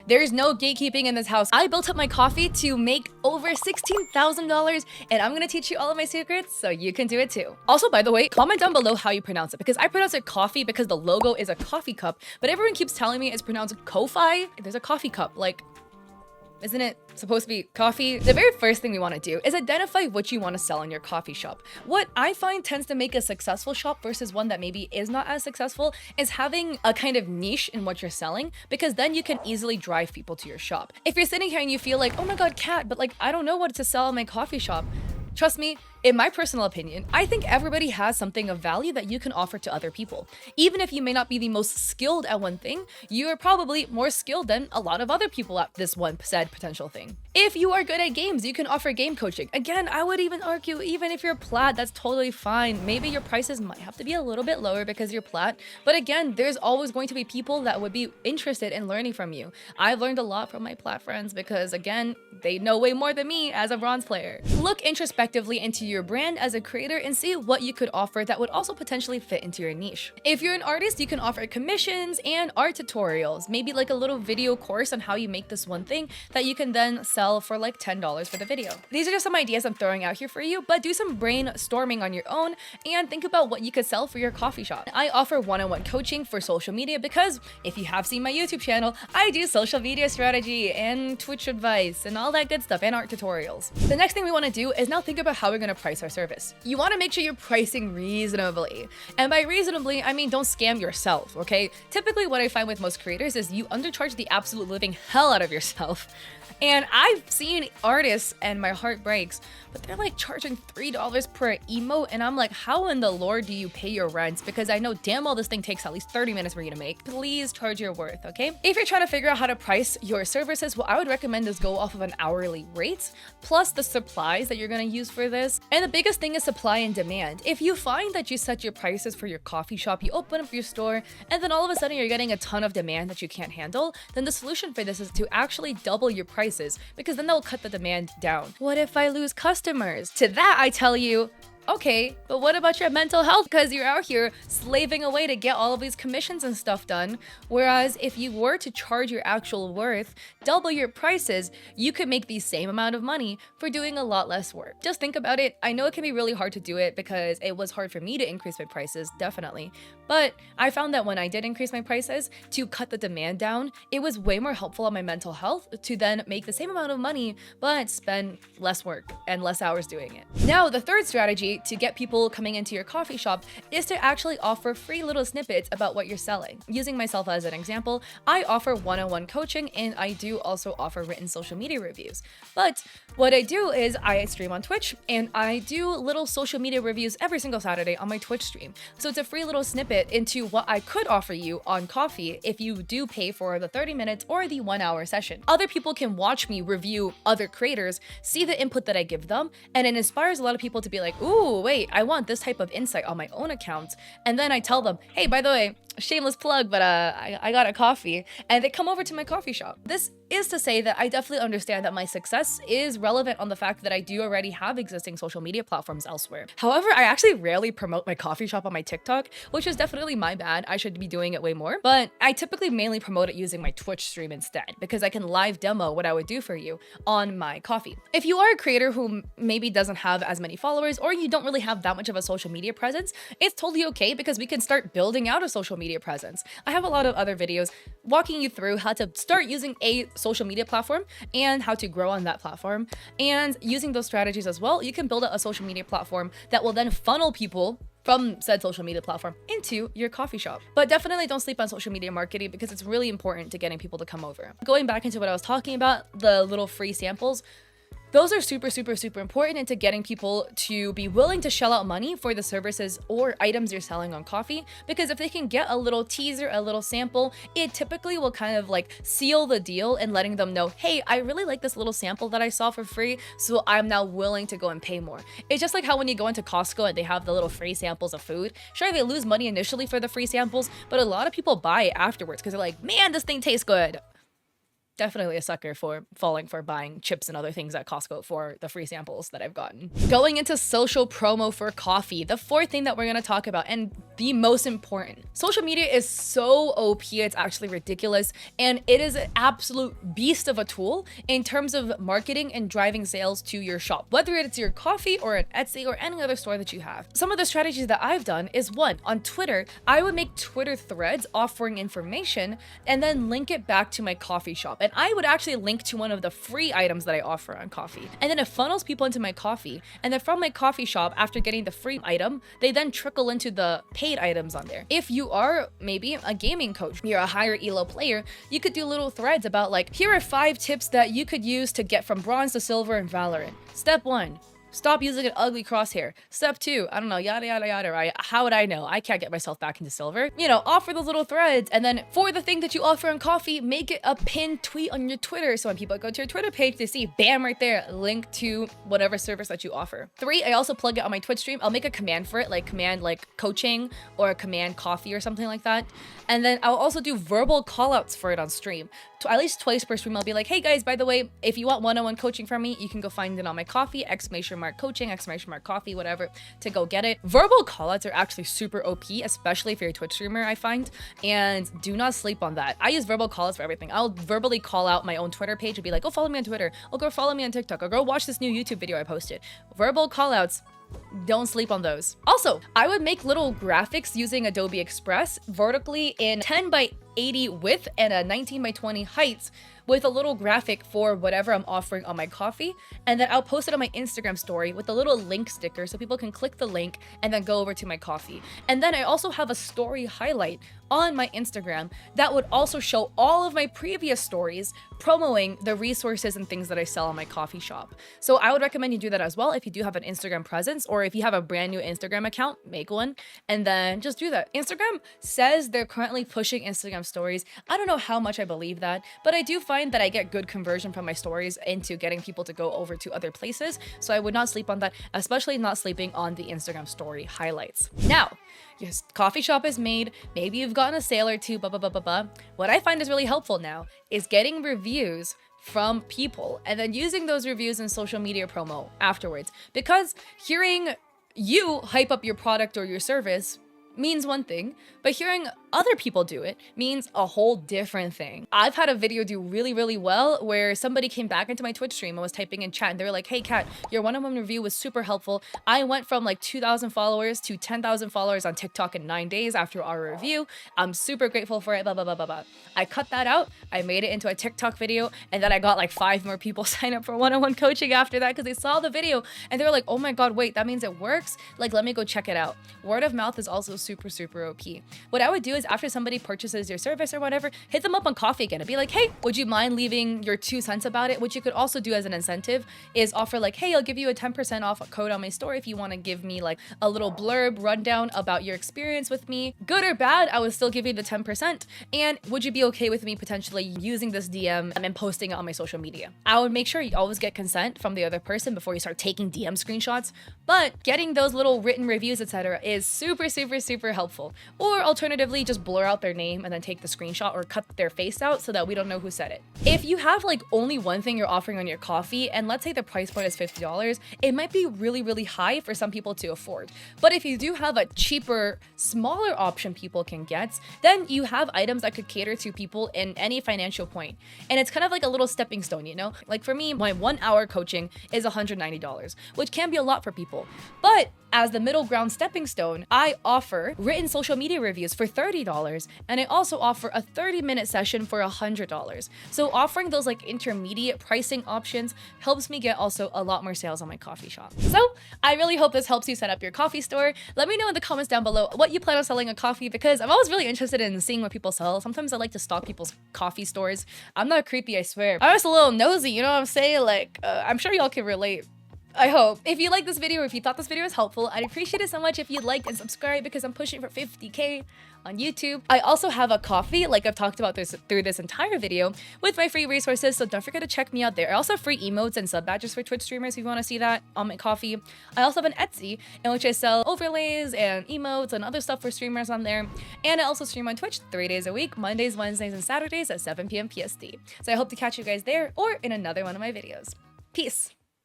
There's no gatekeeping in this house. I built up my coffee to make over $16,000, and I'm gonna teach you all of my secrets so you can do it too. Also, by the way, comment down below how you pronounce it, because I pronounce it coffee because the logo is a coffee cup, but everyone keeps telling me it's pronounced Ko-Fi. There's a coffee cup, like, isn't it supposed to be coffee? The very first thing we want to do is identify what you want to sell in your coffee shop. What I find tends to make a successful shop versus one that maybe is not as successful is having a kind of niche in what you're selling, because then you can easily drive people to your shop. If you're sitting here and you feel like, oh my god, Kat, but like I don't know what to sell in my coffee shop. Trust me, in my personal opinion, I think everybody has something of value that you can offer to other people. Even if you may not be the most skilled at one thing, you are probably more skilled than a lot of other people at this one said potential thing. If you are good at games, you can offer game coaching. Again, I would even argue, even if you're plat, that's totally fine. Maybe your prices might have to be a little bit lower because you're plat. But again, there's always going to be people that would be interested in learning from you. I've learned a lot from my plat friends because, again, they know way more than me as a bronze player. Look introspectively into your brand as a creator and see what you could offer that would also potentially fit into your niche. If you're an artist, you can offer commissions and art tutorials, maybe like a little video course on how you make this one thing that you can then sell for like $10 for the video. These are just some ideas I'm throwing out here for you, but do some brainstorming on your own and think about what you could sell for your coffee shop. I offer one-on-one coaching for social media because if you have seen my YouTube channel, I do social media strategy and Twitch advice and all that good stuff and art tutorials. The next thing we want to do is now think about how we're going to price our service. You want to make sure you're pricing reasonably. And by reasonably, I mean don't scam yourself, okay? Typically what I find with most creators is you undercharge the absolute living hell out of yourself. And I've seen artists, and my heart breaks, but they're like charging $3 per emote, and I'm like, how in the Lord do you pay your rents? Because I know damn well this thing takes at least 30 minutes for you to make. Please charge your worth, okay? If you're trying to figure out how to price your services, what I would recommend is go off of an hourly rate, plus the supplies that you're gonna use for this. And the biggest thing is supply and demand. If you find that you set your prices for your coffee shop, you open up your store, and then all of a sudden you're getting a ton of demand that you can't handle, then the solution for this is to actually double your prices, because then they'll cut the demand down. What if I lose customers? To that I tell you, okay, but what about your mental health? Because you're out here slaving away to get all of these commissions and stuff done. Whereas if you were to charge your actual worth, double your prices, you could make the same amount of money for doing a lot less work. Just think about it. I know it can be really hard to do it because it was hard for me to increase my prices, definitely. But I found that when I did increase my prices to cut the demand down, it was way more helpful on my mental health to then make the same amount of money, but spend less work and less hours doing it. Now, the third strategy to get people coming into your coffee shop is to actually offer free little snippets about what you're selling. Using myself as an example, I offer one-on-one coaching and I do also offer written social media reviews. But what I do is I stream on Twitch and I do little social media reviews every single Saturday on my Twitch stream. So it's a free little snippet into what I could offer you on coffee if you do pay for the 30 minutes or the 1 hour session. Other people can watch me review other creators, see the input that I give them, and it inspires a lot of people to be like, ooh, wait, I want this type of insight on my own account. And then I tell them, hey, by the way, shameless plug, but I got a coffee, and they come over to my coffee shop. This is to say that I definitely understand that my success is relevant on the fact that I do already have existing social media platforms elsewhere. However, I actually rarely promote my coffee shop on my TikTok, which is definitely my bad. I should be doing it way more, but I typically mainly promote it using my Twitch stream instead, because I can live demo what I would do for you on my coffee. If you are a creator who maybe doesn't have as many followers, or you don't really have that much of a social media presence, it's totally okay, because we can start building out a social media presence. I have a lot of other videos walking you through how to start using a social media platform and how to grow on that platform. And using those strategies as well, you can build out a social media platform that will then funnel people from said social media platform into your coffee shop. But definitely don't sleep on social media marketing, because it's really important to getting people to come over. Going back into what I was talking about, the little free samples, those are super important into getting people to be willing to shell out money for the services or items you're selling on coffee, because if they can get a little teaser, a little sample, it typically will kind of like seal the deal and letting them know, hey, I really like this little sample that I saw for free, so I'm now willing to go and pay more. It's just like how when you go into Costco and they have the little free samples of food, sure, they lose money initially for the free samples, but a lot of people buy it afterwards because they're like, man, this thing tastes good. definitely a sucker for falling for buying chips and other things at Costco for the free samples that I've gotten. Going into social promo for coffee, the fourth thing that we're gonna talk about, and the most important. Social media is so OP, it's actually ridiculous, and it is an absolute beast of a tool in terms of marketing and driving sales to your shop, whether it's your coffee or an Etsy or any other store that you have. Some of the strategies that I've done is one, on Twitter, I would make Twitter threads offering information and then link it back to my coffee shop. And I would actually link to one of the free items that I offer on coffee. And then it funnels people into my coffee. And then from my coffee shop, after getting the free item, they then trickle into the paid items on there. If you are maybe a gaming coach, you're a higher elo player, you could do little threads about like, here are 5 tips that you could use to get from bronze to silver in Valorant. Step 1. Stop using an ugly crosshair. Step 2, I don't know, yada, yada, yada, right? How would I know? I can't get myself back into silver. You know, offer those little threads. And then for the thing that you offer on coffee, make it a pinned tweet on your Twitter. So when people go to your Twitter page, they see, bam, right there, link to whatever service that you offer. 3, I also plug it on my Twitch stream. I'll make a command for it, like command like coaching or command coffee or something like that. And then I'll also do verbal callouts for it on stream. At least twice per stream, I'll be like, hey guys, by the way, if you want one-on-one coaching from me, you can go find it on my coffee, !coaching, !coffee, whatever, to go get it. Verbal callouts are actually super OP, especially if you're a Twitch streamer, I find, and do not sleep on that. I use verbal callouts for everything. I'll verbally call out my own Twitter page and be like, go follow me on Twitter, or go follow me on TikTok, or go watch this new YouTube video I posted. Verbal callouts, don't sleep on those. Also, I would make little graphics using Adobe Express vertically in 10 by 80 width and a 19 by 20 height with a little graphic for whatever I'm offering on my coffee. And then I'll post it on my Instagram story with a little link sticker so people can click the link and then go over to my coffee. And then I also have a story highlight on my Instagram that would also show all of my previous stories promoting the resources and things that I sell on my coffee shop. So I would recommend you do that as well if you do have an Instagram presence, or if you have a brand new Instagram account, make one and then just do that. Instagram says they're currently pushing Instagram stories. I don't know how much I believe that, but I do find that I get good conversion from my stories into getting people to go over to other places. So I would not sleep on that, especially not sleeping on the Instagram story highlights. Now, your coffee shop is made, maybe you've gotten a sale or two, blah, blah, blah, blah, blah. What I find is really helpful now is getting reviews from people and then using those reviews in social media promo afterwards. Because hearing you hype up your product or your service means one thing, but hearing other people do it means a whole different thing. I've had a video do really, really well where somebody came back into my Twitch stream and was typing in chat and they were like, hey Kat, your one-on-one review was super helpful. I went from like 2,000 followers to 10,000 followers on TikTok in 9 days after our review. I'm super grateful for it, blah, blah, blah, blah, blah. I cut that out, I made it into a TikTok video, and then I got like 5 more people sign up for one-on-one coaching after that because they saw the video and they were like, oh my God, wait, that means it works? Like, let me go check it out. Word of mouth is also super, super OP. What I would do is after somebody purchases your service or whatever, hit them up on coffee again and be like, hey, would you mind leaving your 2 cents about it? What you could also do as an incentive is offer like, hey, I'll give you a 10% off code on my store if you want to give me like a little blurb rundown about your experience with me. Good or bad, I would still give you the 10%. And would you be okay with me potentially using this DM and then posting it on my social media? I would make sure you always get consent from the other person before you start taking DM screenshots. But getting those little written reviews, etc., is super, super, super helpful. Or alternatively, just blur out their name and then take the screenshot or cut their face out so that we don't know who said it. If you have like only one thing you're offering on your coffee, and let's say the price point is $50, it might be really, really high for some people to afford. But if you do have a cheaper, smaller option people can get, then you have items that could cater to people in any financial point. And it's kind of like a little stepping stone, you know? Like for me, my 1 hour coaching is $190, which can be a lot for people. But as the middle ground stepping stone, I offer written social media reviews for $30, and I also offer a 30-minute session for $100. So offering those like intermediate pricing options helps me get also a lot more sales on my coffee shop. So I really hope this helps you set up your coffee store. Let me know in the comments down below what you plan on selling a coffee, because I'm always really interested in seeing what people sell. Sometimes I like to stalk people's coffee stores. I'm not creepy, I swear. I'm just a little nosy, you know what I'm saying? Like, I'm sure y'all can relate. I hope. If you like this video or if you thought this video was helpful, I'd appreciate it so much if you'd like and subscribe because I'm pushing for 50K on YouTube. I also have a Ko-fi, like I've talked about this through this entire video, with my free resources, so don't forget to check me out there. I also have free emotes and sub badges for Twitch streamers if you want to see that on my Ko-fi. I also have an Etsy in which I sell overlays and emotes and other stuff for streamers on there. And I also stream on Twitch 3 days a week, Mondays, Wednesdays, and Saturdays at 7 p.m. PST. So I hope to catch you guys there or in another one of my videos. Peace!